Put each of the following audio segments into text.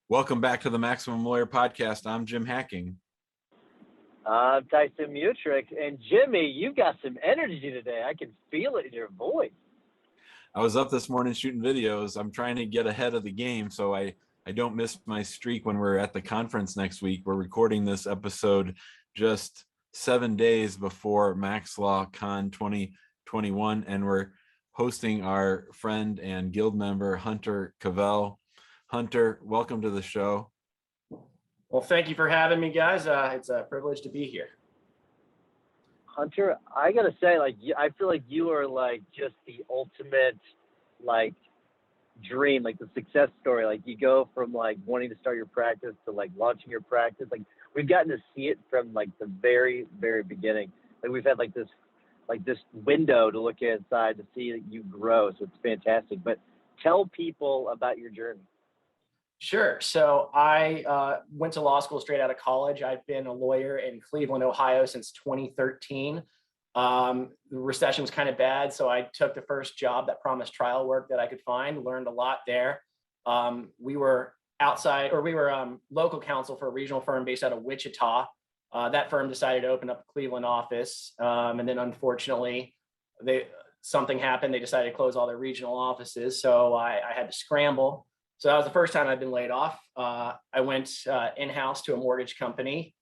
Welcome back to the Maximum Lawyer Podcast. I'm Jim Hacking. I'm Tyson Mutrick. And Jimmy, you've got some energy today. I can feel it in your voice. I was up this morning shooting videos. I'm trying to get ahead of the game so I don't miss my streak when we're at the conference next week. We're recording this episode just 7 days before Max Law Con 2021, and we're hosting our friend and guild member, Hunter Cavell. Hunter, welcome to the show. Well, thank you for having me, guys. It's a privilege to be here. Hunter, I got to say, I feel like you are just the ultimate, dream, the success story. You go from wanting to start your practice to launching your practice. We've gotten to see it from the very, very beginning. We've had this window to look inside to see that you grow. So it's fantastic. But tell people about your journey. Sure. So I went to law school straight out of college. I've been a lawyer in Cleveland, Ohio since 2013. The recession was kind of bad, so I took the first job that promised trial work that I could find, learned a lot there. We were local counsel for a regional firm based out of Wichita. That firm decided to open up a Cleveland office. And then unfortunately, something happened. They decided to close all their regional offices. So I had to scramble. So that was the first time I've been laid off. I went in-house to a mortgage company.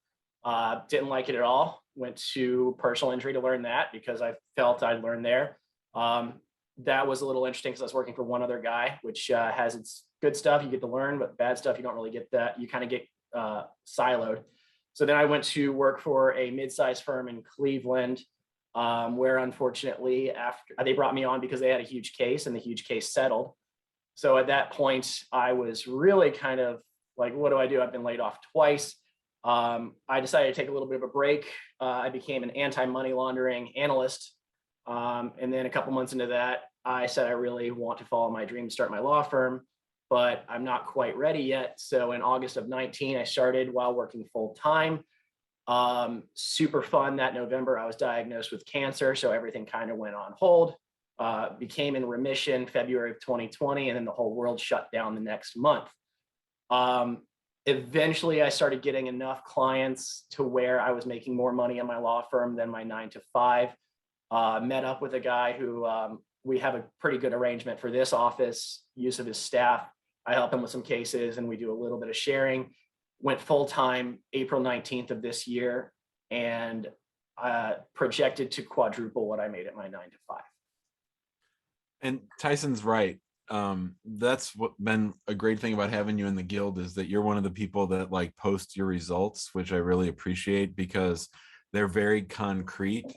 Didn't like it at all. Went to personal injury to learn that because I felt I'd learned there. That was a little interesting because I was working for one other guy, which has its good stuff you get to learn, but bad stuff you don't really get that. You kind of get siloed. So then I went to work for a mid-sized firm in Cleveland, where unfortunately after they brought me on because they had a huge case and the huge case settled. So at that point, I was really kind of like, what do I do? I've been laid off twice. I decided to take a little bit of a break. I became an anti-money laundering analyst. And then a couple months into that, I said, I really want to follow my dream, start my law firm, but I'm not quite ready yet. So in August of 19, I started while working full time. Super fun. That November, I was diagnosed with cancer. So everything kind of went on hold. Became in remission February of 2020, and then the whole world shut down the next month. Eventually, I started getting enough clients to where I was making more money in my law firm than my 9 to 5. Met up with a guy who we have a pretty good arrangement for this office, use of his staff. I help him with some cases, and we do a little bit of sharing. Went full time April 19th of this year, and projected to quadruple what I made at my 9 to 5. And Tyson's right. That's what been a great thing about having you in the guild is that you're one of the people that post your results, which I really appreciate because they're very concrete,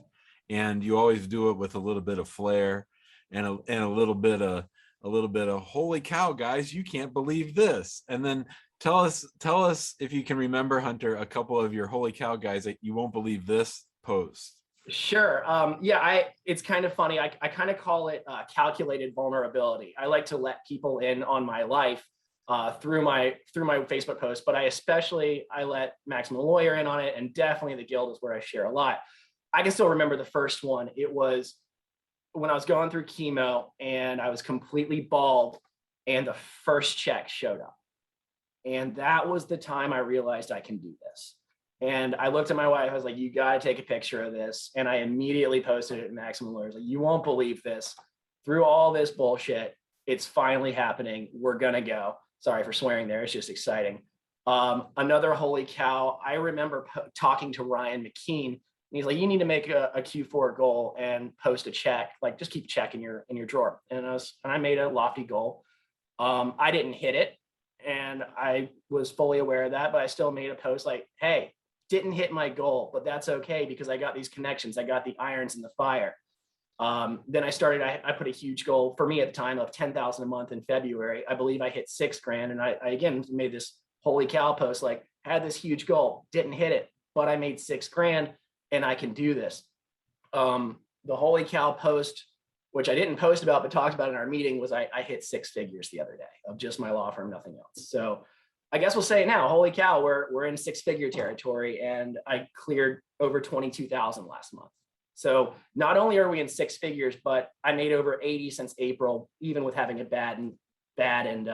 and you always do it with a little bit of flair and a little bit of holy cow, guys, you can't believe this. And then tell us if you can remember, Hunter, a couple of your holy cow guys that you won't believe this post. Sure. It's kind of funny. I kind of call it calculated vulnerability. I like to let people in on my life through my Facebook post, but I let Maximum Lawyer in on it, and definitely the guild is where I share a lot. I can still remember the first one. It was when I was going through chemo and I was completely bald, and the first check showed up, and that was the time I realized I can do this. And I looked at my wife, I was like, you got to take a picture of this. And I immediately posted it in Maximum Lawyers. Like, you won't believe this. Through all this bullshit, it's finally happening. We're going to go. Sorry for swearing there. It's just exciting. Another holy cow. I remember talking to Ryan McKean. And he's like, you need to make a Q4 goal and post a check. Just keep checking in your drawer. And I made a lofty goal. I didn't hit it. And I was fully aware of that, but I still made a post like, hey, didn't hit my goal, but that's okay because I got these connections. I got the irons in the fire. Then I put a huge goal for me at the time of $10,000 a month in February. I believe I hit $6,000. And I again made this holy cow post, had this huge goal, didn't hit it, but I made $6,000 and I can do this. The holy cow post, which I didn't post about, but talked about in our meeting, was I hit 6 figures the other day of just my law firm, nothing else. So I guess we'll say it now, holy cow, we're in 6-figure territory, and I cleared over 22,000 last month. So not only are we in 6 figures, but I made over 80 since April, even with having a bad and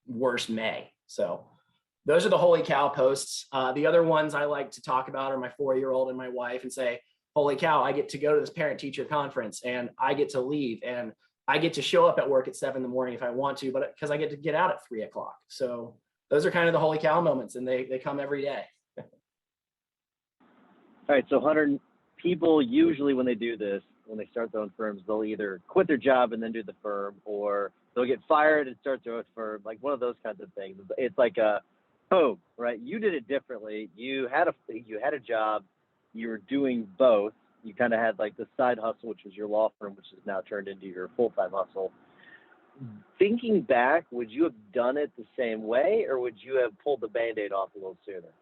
worse May. So those are the holy cow posts. The other ones I like to talk about are my 4-year-old and my wife, and say, holy cow, I get to go to this parent teacher conference, and I get to leave, and I get to show up at work at 7 in the morning if I want to, but because I get to get out at 3 o'clock. So those are kind of the holy cow moments, and they come every day. All right. So Hunter, people usually when they do this, when they start their own firms, they'll either quit their job and then do the firm, or they'll get fired and start their own firm, like one of those kinds of things. It's like boom, right? You did it differently. You had a job, you were doing both. You kind of had like the side hustle, which was your law firm, which has now turned into your full-time hustle. Thinking back, would you have done it the same way, or would you have pulled the Band-Aid off a little sooner?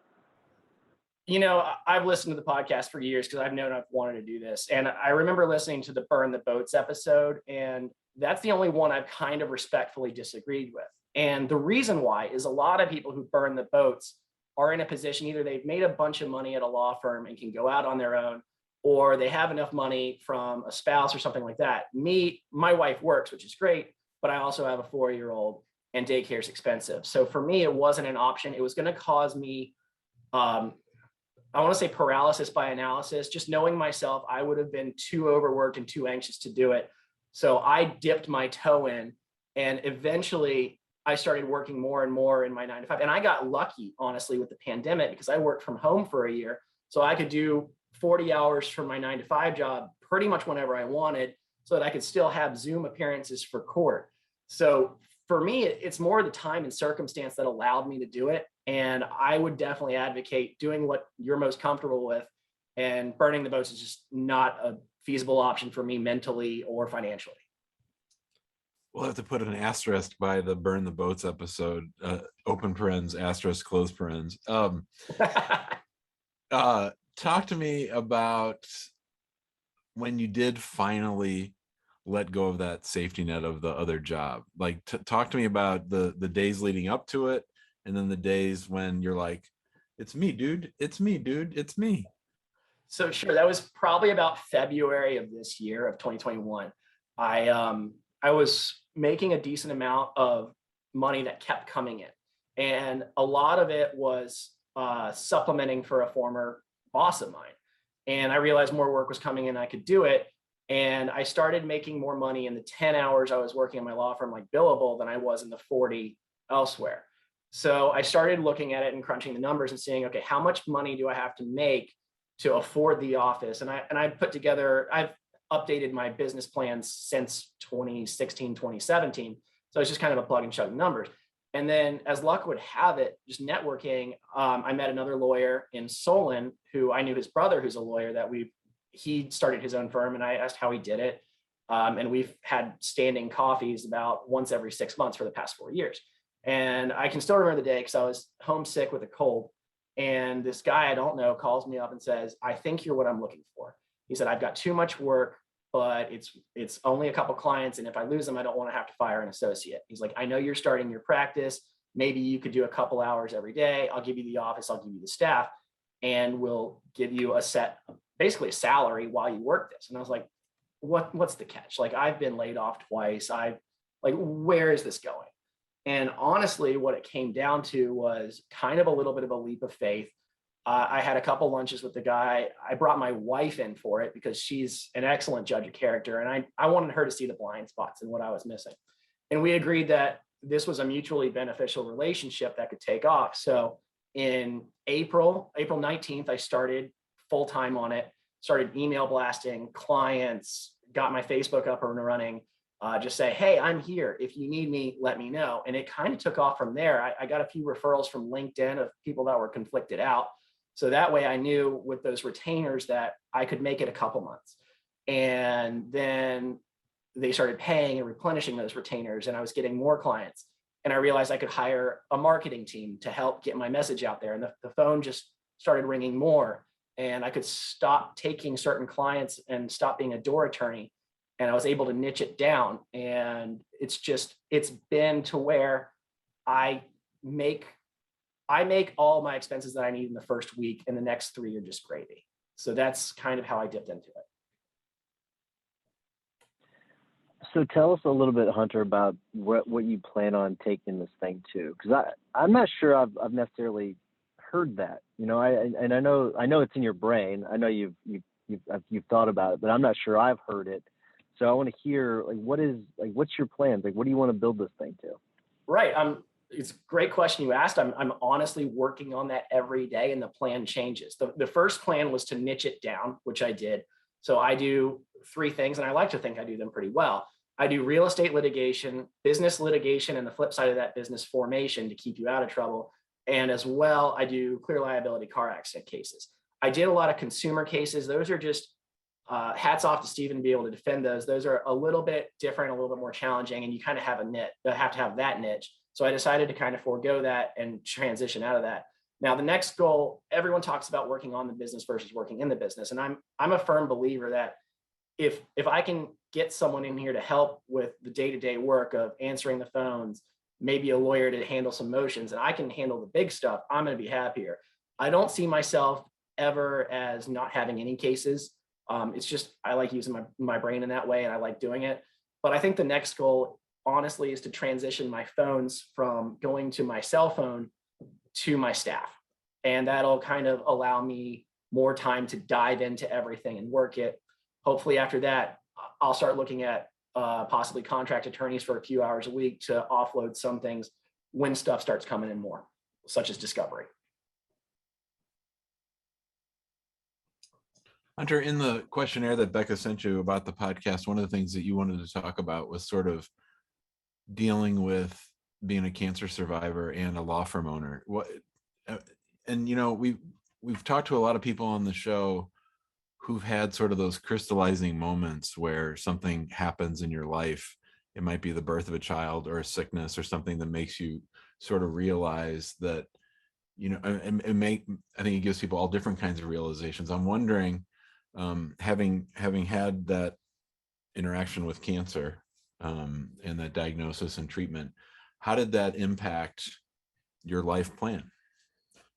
You know, I've listened to the podcast for years because I've known I've wanted to do this. And I remember listening to the Burn the Boats episode, and that's the only one I've kind of respectfully disagreed with. And the reason why is a lot of people who burn the boats are in a position, either they've made a bunch of money at a law firm and can go out on their own, or they have enough money from a spouse or something like that. My wife works, which is great, but I also have a 4-year-old and daycare is expensive. So for me, it wasn't an option. It was going to cause me, I want to say paralysis by analysis. Just knowing myself, I would have been too overworked and too anxious to do it. So I dipped my toe in, and eventually I started working more and more in my 9 to 5. And I got lucky, honestly, with the pandemic, because I worked from home for a year. So I could do 40 hours from my 9 to 5 job pretty much whenever I wanted, so that I could still have Zoom appearances for court. So for me, it's more the time and circumstance that allowed me to do it. And I would definitely advocate doing what you're most comfortable with, and burning the boats is just not a feasible option for me mentally or financially. We'll have to put an asterisk by the Burn the Boats episode, open parens, asterisk, close parens. Talk to me about when you did finally let go of that safety net of the other job. Like, talk to me about the days leading up to it, and then the days when you're like, it's me, dude. It's me, dude. It's me. So sure, that was probably about February of this year, of 2021. I was making a decent amount of money that kept coming in, and a lot of it was supplementing for a former boss of mine. And I realized more work was coming in, I could do it. And I started making more money in the 10 hours I was working in my law firm, like billable, than I was in the 40 elsewhere. So I started looking at it and crunching the numbers and seeing, okay, how much money do I have to make to afford the office? And I've updated my business plans since 2016, 2017. So it's just kind of a plug and chug numbers. And then, as luck would have it, just networking, I met another lawyer in Solon who I knew his brother, who's a lawyer, that he started his own firm, and I asked how he did it. And we've had standing coffees about once every 6 months for the past 4 years. And I can still remember the day because I was homesick with a cold. And this guy I don't know calls me up and says, I think you're what I'm looking for. He said, I've got too much work, but it's only a couple clients, and if I lose them, I don't want to have to fire an associate. He's like, I know you're starting your practice. Maybe you could do a couple hours every day. I'll give you the office, I'll give you the staff, and we'll give you basically a salary while you work this. And I was like, what's the catch? Like, I've been laid off twice. Where is this going? And honestly, what it came down to was kind of a little bit of a leap of faith. I had a couple lunches with the guy. I brought my wife in for it because she's an excellent judge of character. And I wanted her to see the blind spots and what I was missing. And we agreed that this was a mutually beneficial relationship that could take off. So in April 19th, I started full-time on it, started email blasting clients, got my Facebook up and running, just say, hey, I'm here. If you need me, let me know. And it kind of took off from there. I got a few referrals from LinkedIn of people that were conflicted out. So that way I knew with those retainers that I could make it a couple months. And then they started paying and replenishing those retainers, and I was getting more clients. And I realized I could hire a marketing team to help get my message out there. And the phone just started ringing more, and I could stop taking certain clients and stop being a door attorney. And I was able to niche it down. And it's been to where I make all my expenses that I need in the first week, and the next 3 are just gravy. So that's kind of how I dipped into it. So tell us a little bit, Hunter, about what you plan on taking this thing to, because I'm not sure I've necessarily heard that. You know, I know it's in your brain. I know you've thought about it, but I'm not sure I've heard it. So I want to hear what's your plans? Like, what do you want to build this thing to? Right. It's a great question you asked. I'm honestly working on that every day, and the plan changes. The first plan was to niche it down, which I did. So I do three things, and I like to think I do them pretty well. I do real estate litigation, business litigation, and the flip side of that, business formation to keep you out of trouble. And as well, I do clear liability car accident cases. I did a lot of consumer cases. Those are just hats off to Stephen to be able to defend those. Those are a little bit different, a little bit more challenging, and you kind of have have to have that niche. So I decided to kind of forego that and transition out of that. Now, the next goal, everyone talks about working on the business versus working in the business. And I'm a firm believer that if I can get someone in here to help with the day-to-day work of answering the phones, maybe a lawyer to handle some motions, and I can handle the big stuff, I'm going to be happier. I don't see myself ever as not having any cases. It's just, I like using my brain in that way, and I like doing it. But I think the next goal, honestly, is to transition my phones from going to my cell phone to my staff. And that'll kind of allow me more time to dive into everything and work it. Hopefully after that, I'll start looking at possibly contract attorneys for a few hours a week to offload some things when stuff starts coming in more, such as discovery. Hunter, in the questionnaire that Becca sent you about the podcast, one of the things that you wanted to talk about was sort of dealing with being a cancer survivor and a law firm owner. And you know, we've talked to a lot of people on the show who've had sort of those crystallizing moments where something happens in your life. It might be the birth of a child or a sickness or something that makes you sort of realize that, you know, and I think it gives people all different kinds of realizations. I'm wondering, having had that interaction with cancer, and that diagnosis and treatment, how did that impact your life plan?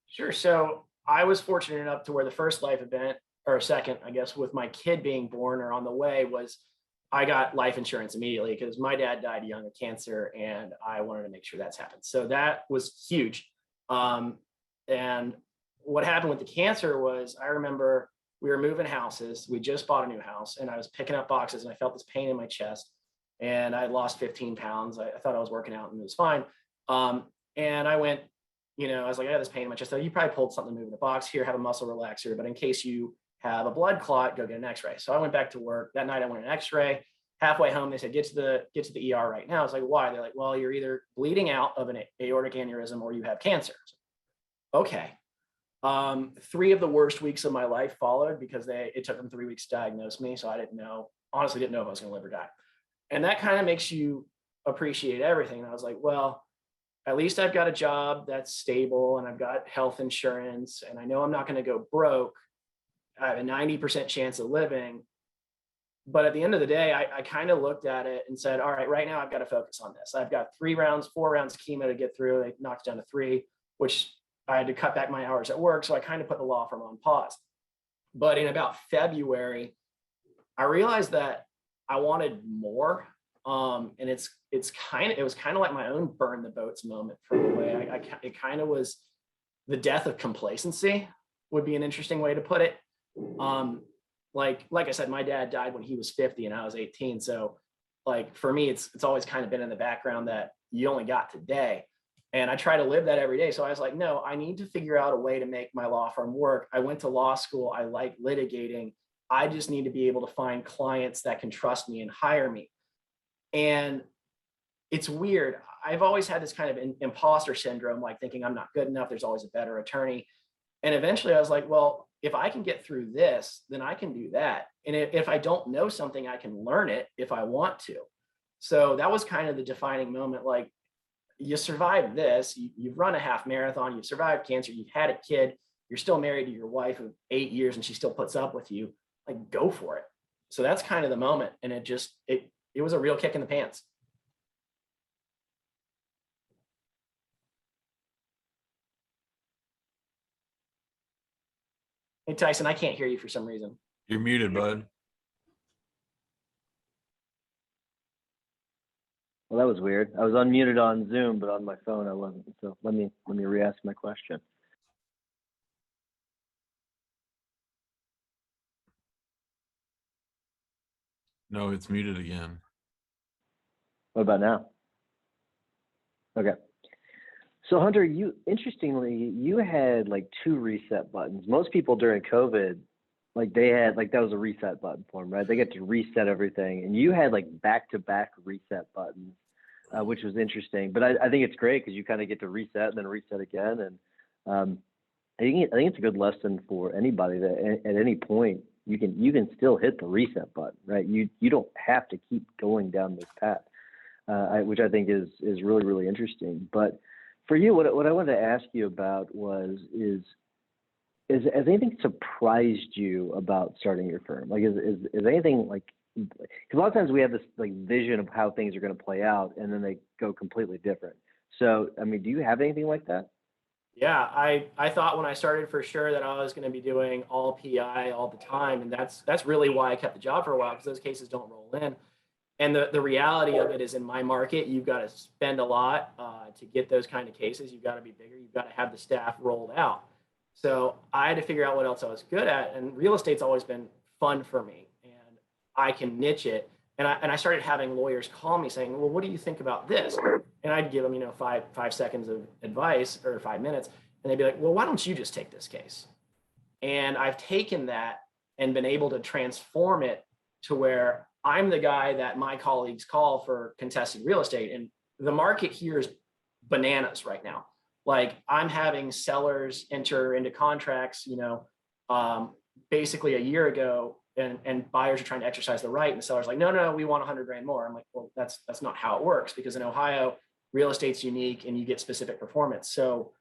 Sure. So I was fortunate enough to where the first life event, or second, I guess, with my kid being born or on the way, was I got life insurance immediately because my dad died young of cancer, and I wanted to make sure that's happened. So that was huge. And what happened with the cancer was, I remember we were moving houses. We just bought a new house, and I was picking up boxes, and I felt this pain in my chest, and I lost 15 pounds. I thought I was working out and it was fine. And I went, you know, I was like, I had this pain in my chest. So you probably pulled something moving the box here, have a muscle relaxer, but in case you have a blood clot, go get an x-ray. So I went back to work that night. I went an x-ray. Halfway home, they said, get to the ER right now. I was like, why? They're like, well, you're either bleeding out of an aortic aneurysm or you have cancer. Okay. 3 of the worst weeks of my life followed because it took them 3 weeks to diagnose me. So I honestly didn't know if I was going to live or die. And that kind of makes you appreciate everything. And I was like, well, at least I've got a job that's stable, and I've got health insurance, and I know I'm not going to go broke. I have a 90% chance of living. But at the end of the day, I kind of looked at it and said, all right, right now I've got to focus on this. I've got 4 rounds of chemo to get through. They knocked it down to 3, which I had to cut back my hours at work. So I kind of put the law firm on pause. But in about February, I realized that I wanted more. And it was kind of like my own burn the boats moment for the way it kind of was the death of complacency, would be an interesting way to put it. Like I said, my dad died when he was 50 and I was 18. So like, for me, it's always kind of been in the background that you only got today. And I try to live that every day. So I was like, no, I need to figure out a way to make my law firm work. I went to law school. I like litigating. I just need to be able to find clients that can trust me and hire me. And it's weird. I've always had this kind of imposter syndrome, like thinking I'm not good enough. There's always a better attorney. And eventually I was like, well, if I can get through this, then I can do that. And if I don't know something, I can learn it if I want to. So that was kind of the defining moment. Like, you survived this, you've run a half marathon, you've survived cancer, you've had a kid, you're still married to your wife of 8 years and she still puts up with you, like, go for it. So that's kind of the moment. And it was a real kick in the pants. Hey, Tyson, I can't hear you for some reason. You're muted, bud. Well, that was weird. I was unmuted on Zoom, but on my phone I wasn't. So let me re-ask my question. No, it's muted again. What about now? Okay. So Hunter, interestingly, you had like 2 reset buttons. Most people during COVID, like they had like that was a reset button for them, right? They get to reset everything, and you had like back-to-back reset buttons, which was interesting. But I think it's great because you kind of get to reset and then reset again, and I think it's a good lesson for anybody that at any point you can still hit the reset button, right? You don't have to keep going down this path, which I think is really, really interesting. But for you, what I wanted to ask you about has anything surprised you about starting your firm? Like, is anything like, because a lot of times we have this like vision of how things are going to play out, and then they go completely different. So, I mean, do you have anything like that? Yeah, I thought when I started for sure that I was going to be doing all PI all the time, and that's really why I kept the job for a while, because those cases don't roll in. And the reality of it is, in my market, you've got to spend a lot to get those kind of cases. You've got to be bigger. You've got to have the staff rolled out. So I had to figure out what else I was good at, and real estate's always been fun for me, and I can niche it. And I started having lawyers call me saying, "Well, what do you think about this?" And I'd give them, five seconds of advice, or 5 minutes, and they'd be like, "Well, why don't you just take this case?" And I've taken that and been able to transform it to where I'm the guy that my colleagues call for contested real estate. And the market here is bananas right now. Like, I'm having sellers enter into contracts, basically a year ago, and buyers are trying to exercise the right, and the seller's like, no, we want 100 grand more. I'm like, well, that's not how it works, because in Ohio, real estate's unique and you get specific performance. So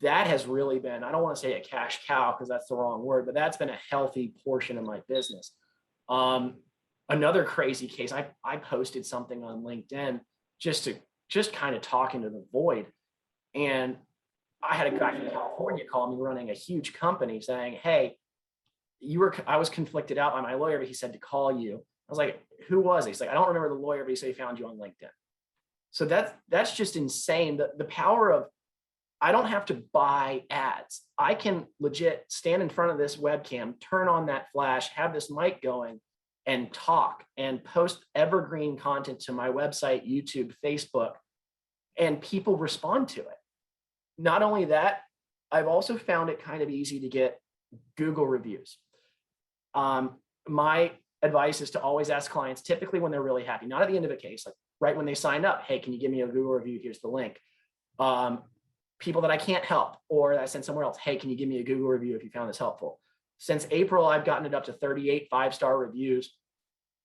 that has really been, I don't want to say a cash cow because that's the wrong word, but that's been a healthy portion of my business. Another crazy case, I posted something on LinkedIn just kind of talking to the void. And I had a guy from California call me running a huge company saying, "Hey, I was conflicted out by my lawyer, but he said to call you." I was like, "Who was he?" He's like, "I don't remember the lawyer, but he said he found you on LinkedIn." So that's just insane. The power of, I don't have to buy ads. I can legit stand in front of this webcam, turn on that flash, have this mic going, and talk and post evergreen content to my website, YouTube, Facebook, and people respond to it. Not only that, I've also found it kind of easy to get Google reviews. My advice is to always ask clients, typically when they're really happy, not at the end of a case, like right when they signed up, "Hey, can you give me a Google review? Here's the link." People that I can't help or that I send somewhere else, "Hey, can you give me a Google review if you found this helpful?" Since April, I've gotten it up to 38 5-star reviews.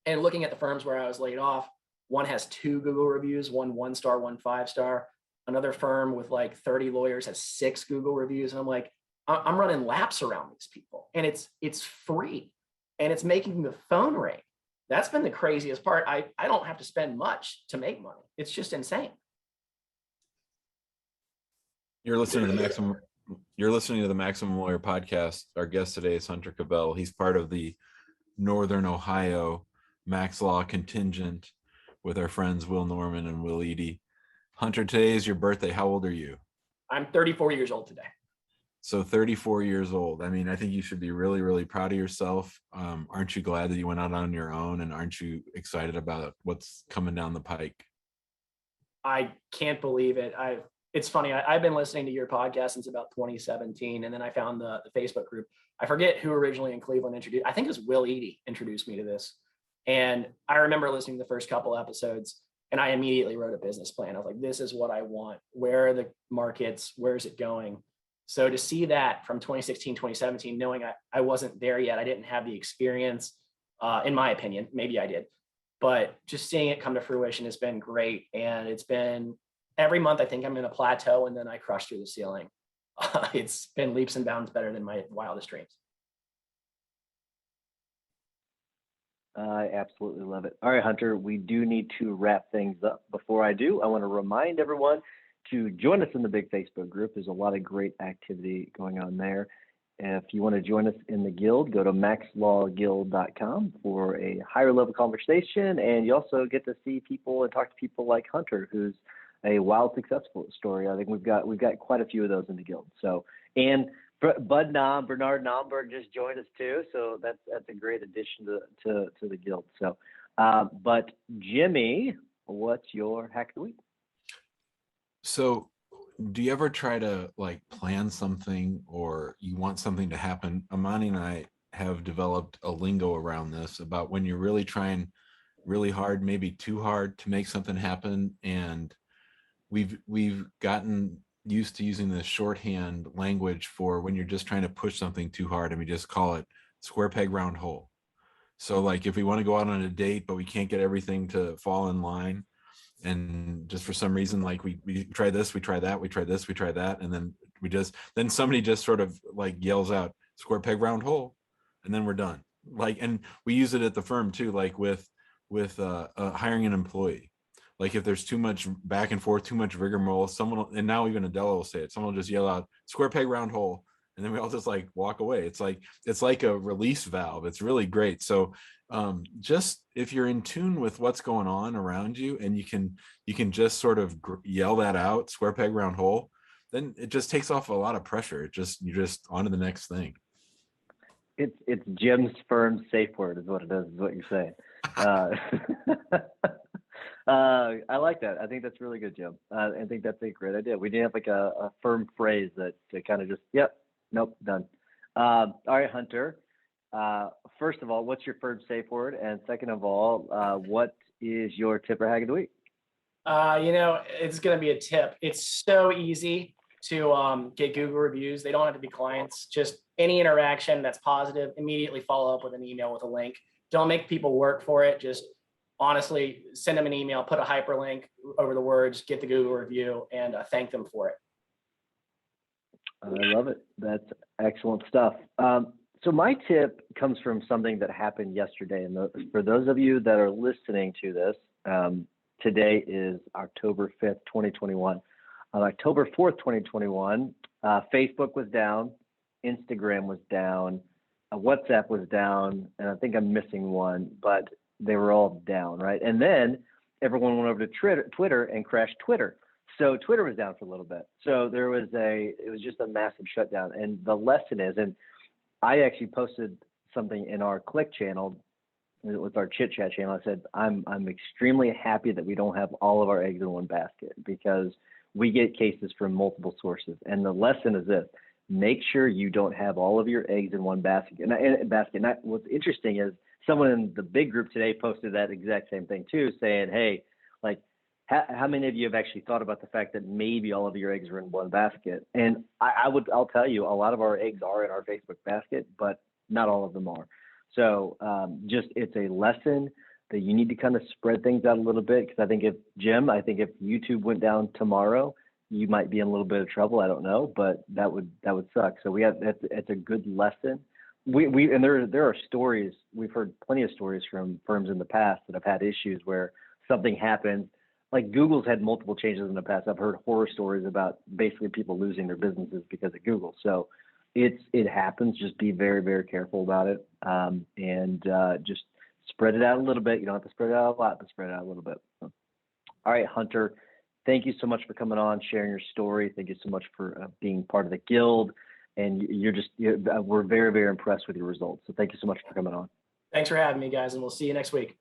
And looking at the firms where I was laid off, one has 2 Google reviews, one 1-star, one 5-star. Another firm with like 30 lawyers has 6 Google reviews. And I'm like, I'm running laps around these people, and it's free, and it's making the phone ring. That's been the craziest part. I don't have to spend much to make money. It's just insane. You're listening to the Maximum Lawyer podcast. Our guest today is Hunter Cavell. He's part of the Northern Ohio Max Law contingent with our friends Will Norman and Will Eady. Hunter, today is your birthday. How old are you? I'm 34 years old today. So 34 years old. I mean, I think you should be really, really proud of yourself. Aren't you glad that you went out on your own, and aren't you excited about what's coming down the pike? I can't believe it. It's funny. I've been listening to your podcast since about 2017, and then I found the Facebook group. I forget who originally in Cleveland introduced. I think it was Will Eady introduced me to this, and I remember listening to the first couple episodes, and I immediately wrote a business plan. I was like, "This is what I want. Where are the markets? Where is it going?" So to see that from 2016, 2017, knowing I wasn't there yet, I didn't have the experience, in my opinion, maybe I did, but just seeing it come to fruition has been great. And it's been every month, I think I'm in a plateau, and then I crush through the ceiling. It's been leaps and bounds better than my wildest dreams. I absolutely love it. All right, Hunter, we do need to wrap things up. Before I do, I want to remind everyone to join us in the big Facebook group. There's a lot of great activity going on there. If you want to join us in the guild, go to maxlawguild.com for a higher level conversation. And you also get to see people and talk to people like Hunter, who's a wild successful story. I think we've got quite a few of those in the guild. So, and Bernard Nomberg just joined us too. So that's a great addition to the guild. So, but Jimmy, what's your hack of the week? So do you ever try to like plan something, or you want something to happen? Amani and I have developed a lingo around this about when you're really trying really hard, maybe too hard, to make something happen. And we've gotten used to using the shorthand language for when you're just trying to push something too hard, and we just call it square peg round hole. So like if we want to go out on a date, but we can't get everything to fall in line, and just for some reason, like we try this, we try that, we try this, we try that, and then somebody just sort of like yells out square peg round hole, and then we're done. Like, and we use it at the firm too, like with hiring an employee. Like if there's too much back and forth, too much rigmarole, and now even Adela will say it, someone will just yell out square peg round hole, and then we all just like walk away. It's like a release valve. It's really great. So just if you're in tune with what's going on around you, and you can just sort of yell that out, square peg round hole, then it just takes off a lot of pressure. You're just on to the next thing. It's Jim's firm safe word is what it is what you're saying. I like that. I think that's really good, Jim. I think that's a great idea. We need to have like a firm phrase that kind of just, yep, nope, done. All right, Hunter. First of all, what's your firm safe word? And second of all, what is your tip or hack of the week? It's going to be a tip. It's so easy to get Google reviews. They don't have to be clients. Just any interaction that's positive, immediately follow up with an email with a link. Don't make people work for it. Just honestly send them an email, put a hyperlink over the words, get the Google review, and thank them for it. I love it. That's excellent stuff. So my tip comes from something that happened yesterday. And for those of you that are listening to this, today is October 5th, 2021. On October 4th, 2021, Facebook was down, Instagram was down, WhatsApp was down, and I think I'm missing one, but they were all down, right? And then everyone went over to Twitter and crashed Twitter. So Twitter was down for a little bit. So it was just a massive shutdown. And the lesson is, and I actually posted something in our Click channel with our chit chat channel. I said, I'm extremely happy that we don't have all of our eggs in one basket, because we get cases from multiple sources. And the lesson is this: make sure you don't have all of your eggs in one basket. And what's interesting is someone in the big group today posted that exact same thing too, saying, hey, like, how many of you have actually thought about the fact that maybe all of your eggs are in one basket? And I'll tell you, a lot of our eggs are in our Facebook basket, but not all of them are. So it's a lesson that you need to kind of spread things out a little bit. Because I think if YouTube went down tomorrow, you might be in a little bit of trouble. I don't know, but that would suck. So it's a good lesson. And there are stories. We've heard plenty of stories from firms in the past that have had issues where something happens. Like Google's had multiple changes in the past. I've heard horror stories about basically people losing their businesses because of Google. So it happens. Just be very, very careful about it, and just spread it out a little bit. You don't have to spread it out a lot, but spread it out a little bit. All right, Hunter, thank you so much for coming on, sharing your story. Thank you so much for being part of the guild. And we're very, very impressed with your results. So thank you so much for coming on. Thanks for having me, guys, and we'll see you next week.